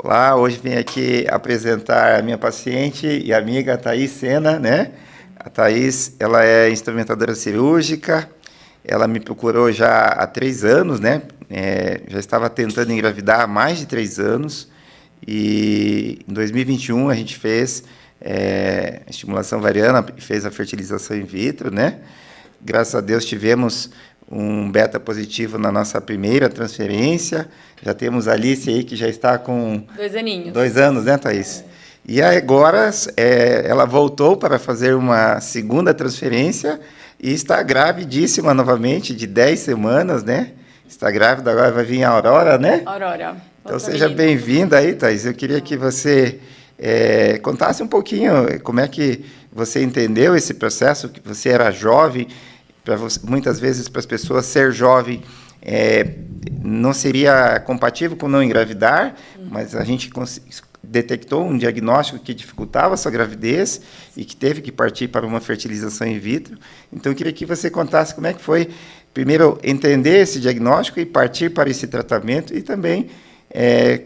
Olá, hoje vim aqui apresentar a minha paciente e amiga Thaís Sena, né? A Thaís, ela é instrumentadora cirúrgica, ela me procurou já há 3 anos, né? Já estava tentando engravidar há mais de 3 anos e em 2021 a gente fez estimulação ovariana e fez a fertilização in vitro, né? Graças a Deus tivemos um beta positivo na nossa primeira transferência. Já temos a Alice aí que já está com 2 aninhos. 2 anos, né, Thaís? E agora ela voltou para fazer uma segunda transferência e está gravidíssima novamente, de 10 semanas, né? Está grávida, agora vai vir a Aurora, né? Aurora. Então seja bem-vinda aí, Thaís. Eu queria que você contasse um pouquinho como é que você entendeu esse processo, que você era jovem. Muitas vezes, para as pessoas, ser jovem não seria compatível com não engravidar, mas a gente detectou um diagnóstico que dificultava a sua gravidez e que teve que partir para uma fertilização in vitro. Então, eu queria que você contasse como é que foi, primeiro, entender esse diagnóstico e partir para esse tratamento, e também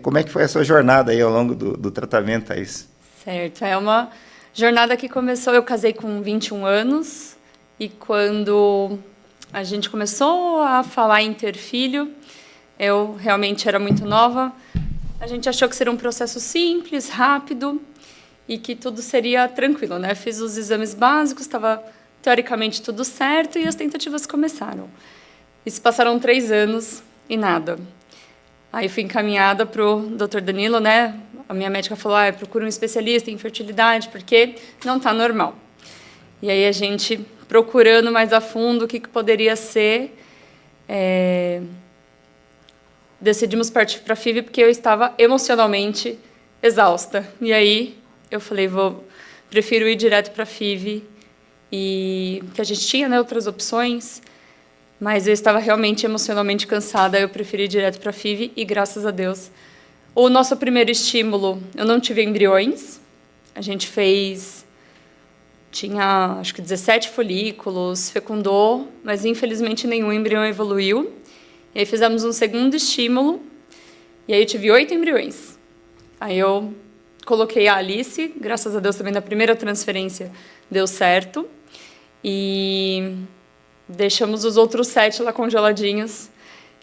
como é que foi a sua jornada aí ao longo do tratamento, Thaís? Certo, é uma jornada que começou, eu casei com 21 anos, e quando a gente começou a falar em ter filho, eu realmente era muito nova, a gente achou que seria um processo simples, rápido, e que tudo seria tranquilo, né? Fiz os exames básicos, estava teoricamente tudo certo, e as tentativas começaram. E se passaram 3 anos e nada. Aí fui encaminhada para o Dr. Danilo, né? A minha médica falou, procura um especialista em fertilidade, porque não está normal. E aí a gente, procurando mais a fundo o que poderia ser, decidimos partir para a FIV, porque eu estava emocionalmente exausta. E aí eu falei, prefiro ir direto para a FIV, e que a gente tinha, né, outras opções, mas eu estava realmente emocionalmente cansada, eu preferi ir direto para a FIV, e graças a Deus. O nosso primeiro estímulo, eu não tive embriões, a gente tinha acho que 17 folículos, fecundou, mas infelizmente nenhum embrião evoluiu. E aí fizemos um segundo estímulo, e aí eu tive 8 embriões. Aí eu coloquei a Alice, graças a Deus também na primeira transferência deu certo, e deixamos os outros 7 lá congeladinhos.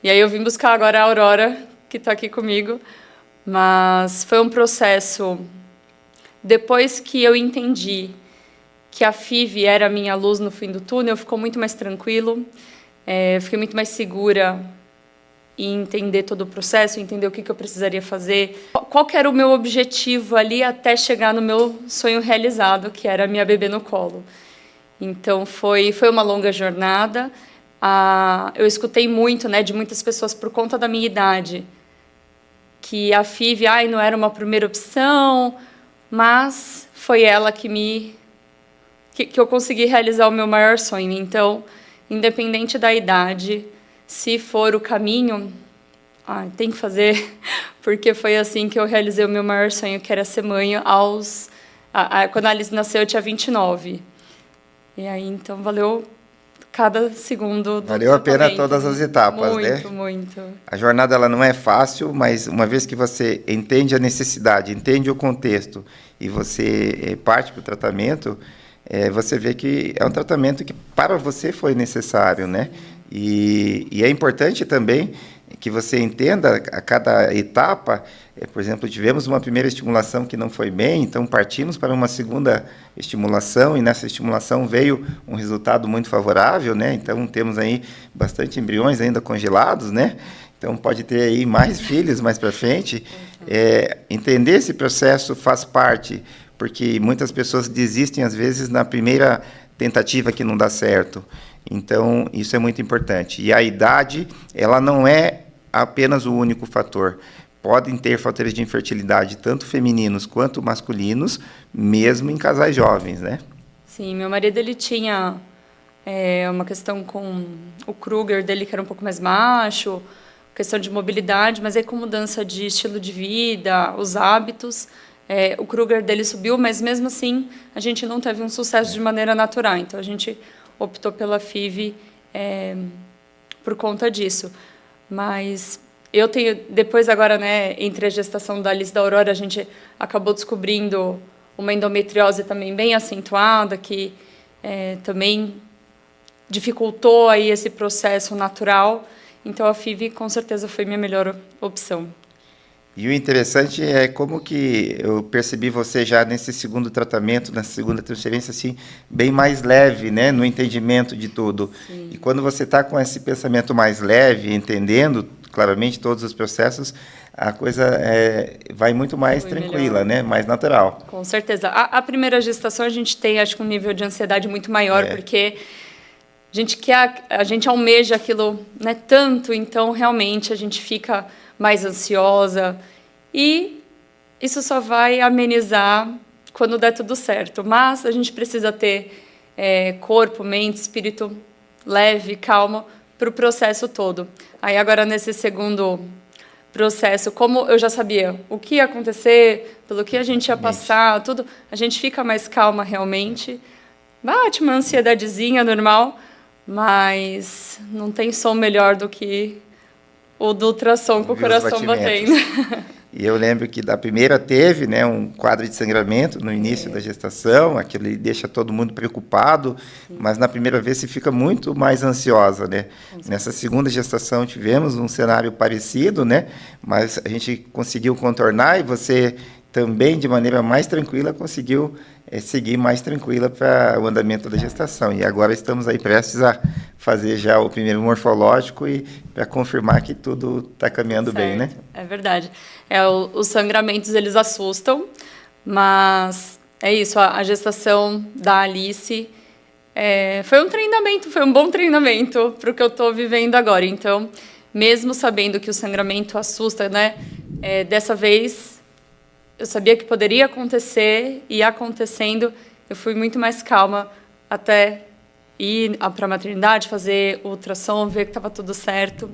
E aí eu vim buscar agora a Aurora, que está aqui comigo, mas foi um processo, depois que eu entendi que a FIV era a minha luz no fim do túnel, ficou muito mais tranquilo, fiquei muito mais segura em entender todo o processo, entender o que eu precisaria fazer, qual que era o meu objetivo ali até chegar no meu sonho realizado, que era a minha bebê no colo. Então, foi uma longa jornada. Eu escutei muito, né, de muitas pessoas, por conta da minha idade, que a FIV não era uma primeira opção, mas foi ela que eu consegui realizar o meu maior sonho. Então, independente da idade, se for o caminho, tem que fazer, porque foi assim que eu realizei o meu maior sonho, que era ser mãe quando a Alice nasceu, eu tinha 29. E aí, então, valeu cada segundo do Valeu a pena todas as etapas, muito, né? Muito, muito. A jornada ela não é fácil, mas uma vez que você entende a necessidade, entende o contexto e você parte para o tratamento, você vê que é um tratamento que para você foi necessário, né? E é importante também que você entenda a cada etapa. Por exemplo, tivemos uma primeira estimulação que não foi bem, então partimos para uma segunda estimulação, e nessa estimulação veio um resultado muito favorável, né? Então temos aí bastante embriões ainda congelados, né? Então pode ter aí mais filhos mais para frente. Entender esse processo faz parte, porque muitas pessoas desistem às vezes na primeira tentativa que não dá certo. Então isso é muito importante. E a idade, ela não é apenas o único fator. Podem ter fatores de infertilidade, tanto femininos quanto masculinos, mesmo em casais jovens, né? Sim, meu marido, ele tinha uma questão com o Kruger dele, que era um pouco mais macho, questão de mobilidade, mas aí com mudança de estilo de vida, os hábitos, o Kruger dele subiu, mas mesmo assim a gente não teve um sucesso de maneira natural. Então a gente optou pela FIV por conta disso. Mas eu tenho, depois agora, né, entre a gestação da Alice e da Aurora, a gente acabou descobrindo uma endometriose também bem acentuada, que também dificultou aí esse processo natural. Então, a FIV, com certeza, foi minha melhor opção. E o interessante é como que eu percebi você já nesse segundo tratamento, nessa segunda transferência, assim, bem mais leve, né, no entendimento de tudo. Sim. E quando você está com esse pensamento mais leve, entendendo claramente todos os processos, a coisa vai muito mais tranquila, né, mais natural. Com certeza. A primeira gestação a gente tem, acho que um nível de ansiedade muito maior, porque a gente almeja aquilo, né, tanto, então realmente a gente fica mais ansiosa, e isso só vai amenizar quando der tudo certo. Mas a gente precisa ter corpo, mente, espírito leve, calmo para o processo todo. Aí agora nesse segundo processo, como eu já sabia o que ia acontecer, pelo que a gente ia passar, tudo, a gente fica mais calma realmente. Bate uma ansiedadezinha normal, mas não tem som melhor do que o do ultrassom com o coração batendo. E eu lembro que da primeira teve, né, um quadro de sangramento no início da gestação, aquilo deixa todo mundo preocupado, mas na primeira vez você fica muito mais ansiosa, né? Nessa segunda gestação tivemos um cenário parecido, né, mas a gente conseguiu contornar, e você também, de maneira mais tranquila, conseguiu seguir mais tranquila para o andamento da gestação. E agora estamos aí prestes a fazer já o primeiro morfológico e para confirmar que tudo está caminhando bem, né? É verdade. Os sangramentos, eles assustam, mas é isso, a gestação da Alice foi um treinamento, foi um bom treinamento para o que eu estou vivendo agora. Então, mesmo sabendo que o sangramento assusta, né, dessa vez eu sabia que poderia acontecer, e acontecendo, eu fui muito mais calma até ir para a maternidade, fazer o ultrassom, ver que estava tudo certo.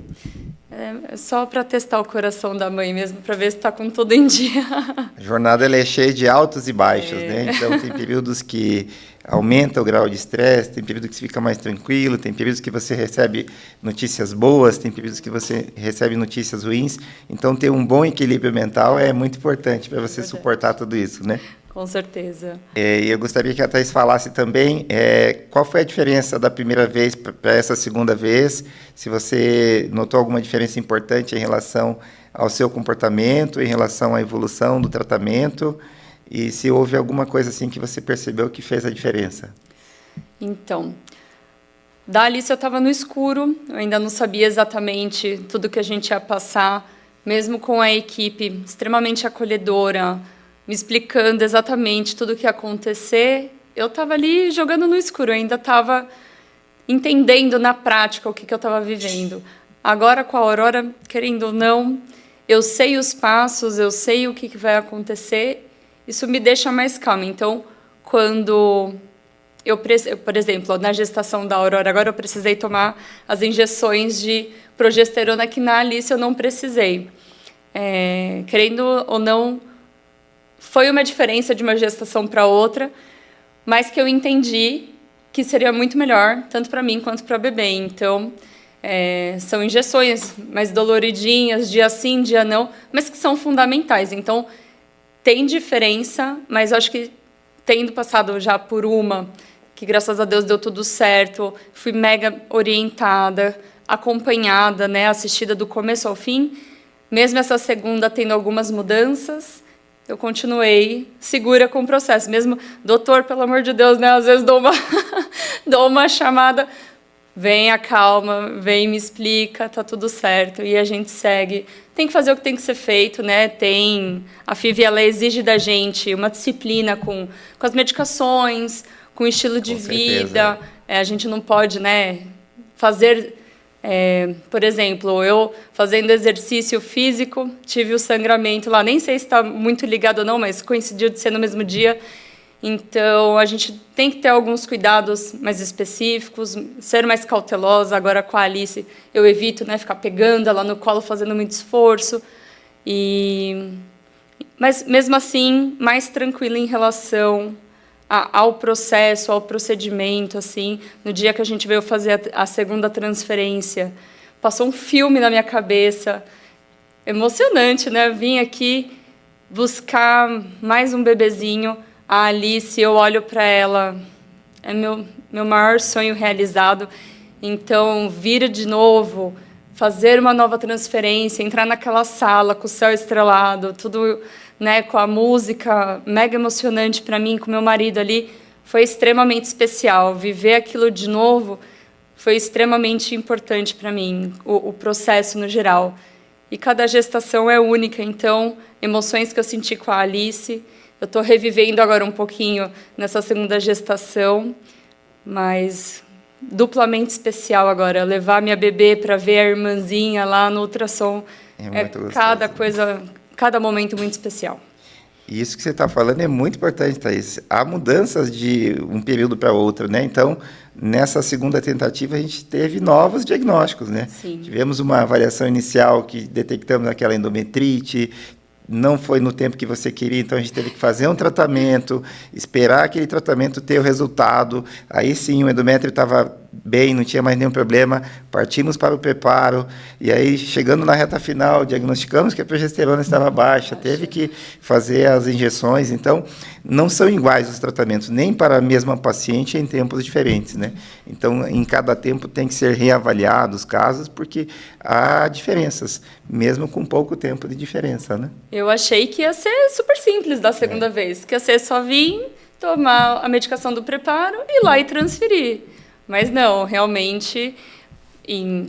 Só para testar o coração da mãe mesmo, para ver se está com tudo em dia. A jornada é cheia de altos e baixos, né? Então, tem períodos que aumenta o grau de estresse, tem períodos que você fica mais tranquilo, tem períodos que você recebe notícias boas, tem períodos que você recebe notícias ruins. Então, ter um bom equilíbrio mental é muito importante para você suportar tudo isso, né? Com certeza. E eu gostaria que a Thaís falasse também qual foi a diferença da primeira vez para essa segunda vez, se você notou alguma diferença importante em relação ao seu comportamento, em relação à evolução do tratamento, e se houve alguma coisa assim que você percebeu que fez a diferença. Então, da Alice eu estava no escuro, eu ainda não sabia exatamente tudo que a gente ia passar, mesmo com a equipe extremamente acolhedora, me explicando exatamente tudo o que ia acontecer, eu estava ali jogando no escuro, eu ainda estava entendendo na prática o que eu estava vivendo. Agora, com a Aurora, querendo ou não, eu sei os passos, eu sei o que vai acontecer, isso me deixa mais calma. Então, quando por exemplo, na gestação da Aurora, agora eu precisei tomar as injeções de progesterona que na Alice eu não precisei. Querendo ou não, foi uma diferença de uma gestação para outra, mas que eu entendi que seria muito melhor, tanto para mim quanto para a bebê. Então, são injeções mais doloridinhas, dia sim, dia não, mas que são fundamentais. Então, tem diferença, mas eu acho que tendo passado já por uma, que graças a Deus deu tudo certo, fui mega orientada, acompanhada, né, assistida do começo ao fim, mesmo essa segunda tendo algumas mudanças, eu continuei segura com o processo. Mesmo, doutor, pelo amor de Deus, né, às vezes dou uma chamada, vem, acalma, vem, me explica, tá tudo certo, e a gente segue. Tem que fazer o que tem que ser feito, né? A FIV, ela exige da gente uma disciplina com as medicações, com o estilo de vida. A gente não pode, né, fazer... por exemplo, eu fazendo exercício físico, tive o sangramento lá, nem sei se está muito ligado ou não, mas coincidiu de ser no mesmo dia. Então, a gente tem que ter alguns cuidados mais específicos, ser mais cautelosa. Agora, com a Alice, eu evito, né, ficar pegando ela no colo, fazendo muito esforço. Mas, mesmo assim, mais tranquila em relação ao processo, ao procedimento. Assim, no dia que a gente veio fazer a segunda transferência, passou um filme na minha cabeça. emocionante, né? Vim aqui buscar mais um bebezinho. A Alice, eu olho para ela, é meu maior sonho realizado. Então, vir de novo, fazer uma nova transferência, entrar naquela sala com o céu estrelado, tudo, né, com a música mega emocionante para mim, com meu marido ali, foi extremamente especial. Viver aquilo de novo foi extremamente importante para mim, o processo no geral. E cada gestação é única, então, emoções que eu senti com a Alice, eu estou revivendo agora um pouquinho nessa segunda gestação, mas duplamente especial agora. Levar minha bebê para ver a irmãzinha lá no ultrassom é cada coisa, cada momento muito especial. E isso que você está falando é muito importante, Thaís. Há mudanças de um período para outro, né? Então, nessa segunda tentativa, a gente teve novos diagnósticos, né? Sim. Tivemos uma avaliação inicial que detectamos aquela endometrite, não foi no tempo que você queria, então a gente teve que fazer um tratamento, esperar aquele tratamento ter o resultado. Aí sim, o endométrio estava bem, não tinha mais nenhum problema, partimos para o preparo, e aí, chegando na reta final, diagnosticamos que a progesterona estava baixa, teve que fazer as injeções. Então, não são iguais os tratamentos, nem para a mesma paciente em tempos diferentes, né? Então, em cada tempo tem que ser reavaliado os casos, porque há diferenças, mesmo com pouco tempo de diferença, né? Eu achei que ia ser super simples da segunda vez, que ia ser só vir, tomar a medicação do preparo, ir lá e transferir. Mas não, realmente, em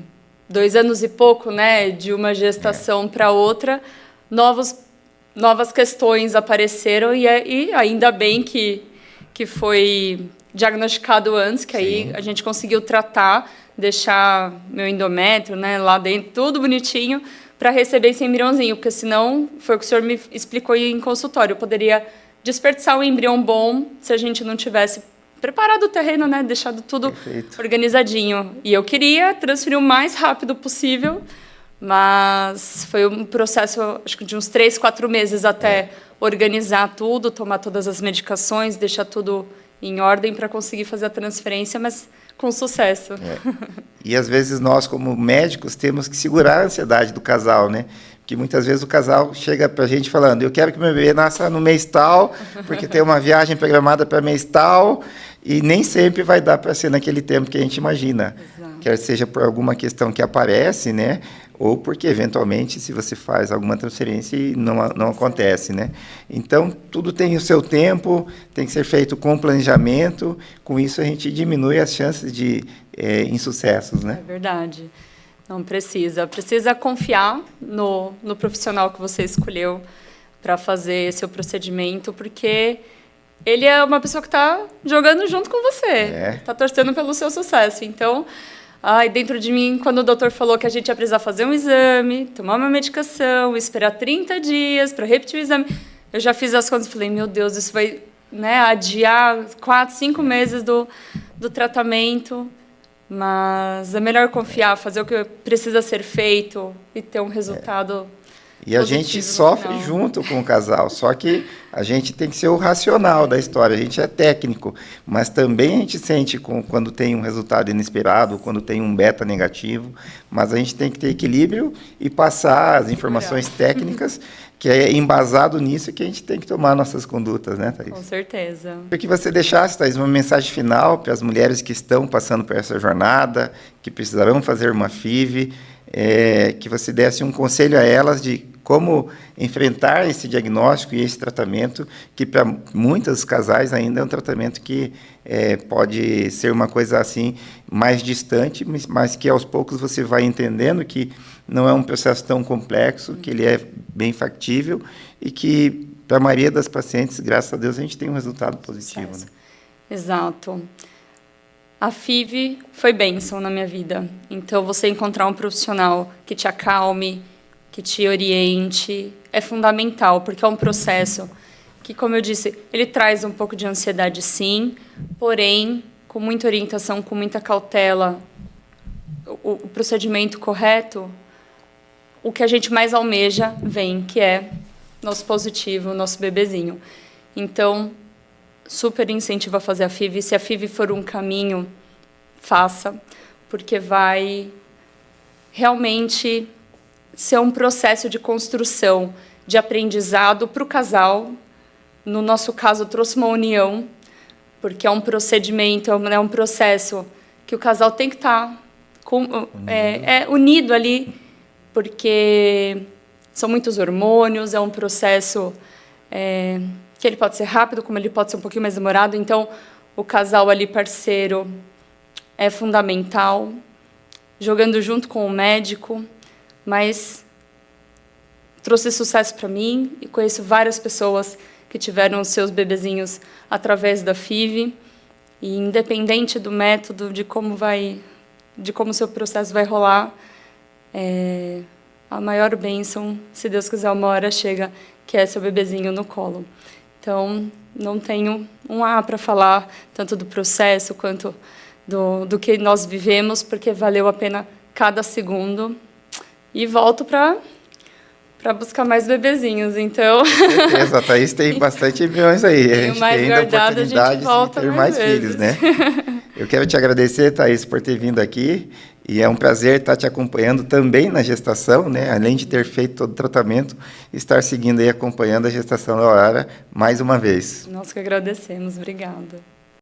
2 anos e pouco, né, de uma gestação para outra, novas questões apareceram e ainda bem que foi diagnosticado antes, que aí a gente conseguiu tratar, deixar meu endométrio, né, lá dentro, tudo bonitinho, para receber esse embriãozinho, porque senão, foi o que o senhor me explicou em consultório, eu poderia desperdiçar um embrião bom se a gente não tivesse preparado o terreno, né, deixado tudo organizadinho. E eu queria transferir o mais rápido possível, mas foi um processo, acho que de uns 3, 4 meses até organizar tudo, tomar todas as medicações, deixar tudo em ordem para conseguir fazer a transferência, mas com sucesso. E às vezes nós, como médicos, temos que segurar a ansiedade do casal, né? Porque muitas vezes o casal chega para a gente falando: eu quero que meu bebê nasça no mês tal, porque tem uma viagem programada para mês tal, e nem sempre vai dar para ser naquele tempo que a gente imagina. Exato. Quer seja por alguma questão que aparece, né? Ou porque, eventualmente, se você faz alguma transferência e não acontece, né? Então, tudo tem o seu tempo, tem que ser feito com planejamento. Com isso, a gente diminui as chances de insucessos, né? É verdade. Não precisa. Precisa confiar no profissional que você escolheu para fazer esse procedimento, porque ele é uma pessoa que está jogando junto com você, está torcendo pelo seu sucesso. Então, dentro de mim, quando o doutor falou que a gente ia precisar fazer um exame, tomar uma medicação, esperar 30 dias para repetir o exame, eu já fiz as contas e falei: meu Deus, isso vai, né, adiar 4, 5 meses do tratamento. Mas é melhor confiar, fazer o que precisa ser feito e ter um resultado. E a gente sofre junto com o casal, só que a gente tem que ser o racional da história, a gente é técnico, mas também a gente sente quando tem um resultado inesperado, quando tem um beta negativo, mas a gente tem que ter equilíbrio e passar as informações técnicas, que é embasado nisso que a gente tem que tomar nossas condutas, né, Thaís? Com certeza. Eu queria que você deixasse, Thaís, uma mensagem final para as mulheres que estão passando por essa jornada, que precisarão fazer uma FIV, que você desse um conselho a elas de como enfrentar esse diagnóstico e esse tratamento, que para muitos casais ainda é um tratamento que pode ser uma coisa assim mais distante, mas que aos poucos você vai entendendo que não é um processo tão complexo, que ele é bem factível e que, para a maioria das pacientes, graças a Deus, a gente tem um resultado positivo. Né? Exato. A FIV foi bênção na minha vida. Então, você encontrar um profissional que te acalme, que te oriente, é fundamental, porque é um processo que, como eu disse, ele traz um pouco de ansiedade, sim, porém, com muita orientação, com muita cautela, o procedimento correto, o que a gente mais almeja vem, que é nosso positivo, nosso bebezinho. Então, super incentivo a fazer a FIV. Se a FIV for um caminho, faça, porque vai realmente ser um processo de construção, de aprendizado para o casal. No nosso caso, trouxe uma união, porque é um procedimento, é um processo que o casal tem que estar unido ali, porque são muitos hormônios, é um processo que ele pode ser rápido, como ele pode ser um pouquinho mais demorado. Então, o casal ali parceiro é fundamental, jogando junto com o médico, mas trouxe sucesso para mim e conheço várias pessoas que tiveram os seus bebezinhos através da FIV, e independente do método, de como o seu processo vai rolar, a maior bênção, se Deus quiser, uma hora chega, que é seu bebezinho no colo. Então, não tenho um A para falar, tanto do processo quanto do que nós vivemos, porque valeu a pena cada segundo. E volto para buscar mais bebezinhos, então... Com certeza, a Thaís tem bastante embriões aí. A gente tem ainda a oportunidade de ter mais filhos, né? Eu quero te agradecer, Thaís, por ter vindo aqui. E é um prazer estar te acompanhando também na gestação, né? Além de ter feito todo o tratamento, estar seguindo e acompanhando a gestação da Aurora mais uma vez. Nós que agradecemos. Obrigada.